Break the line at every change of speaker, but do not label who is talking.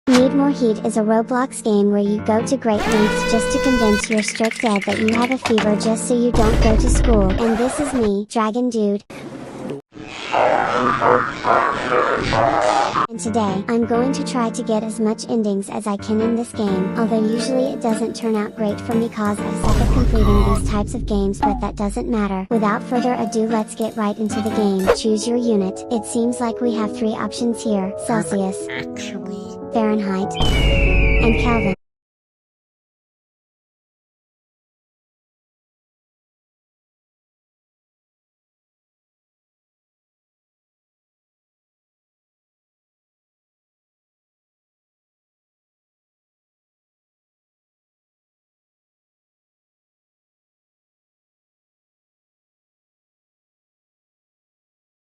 Need More Heat is a Roblox game where you go to great lengths just to convince your strict dad that you have a fever just so you don't go to school. And this is me, Dragon Dude. And today, I'm going to try to get as much endings as I can in this game, although usually it doesn't turn out great for me cause I suck at completing these types of games, but that doesn't matter. Without further ado, let's get right into the game. Choose your unit. It seems like we have 3 options here: Celsius, Fahrenheit, and Kelvin.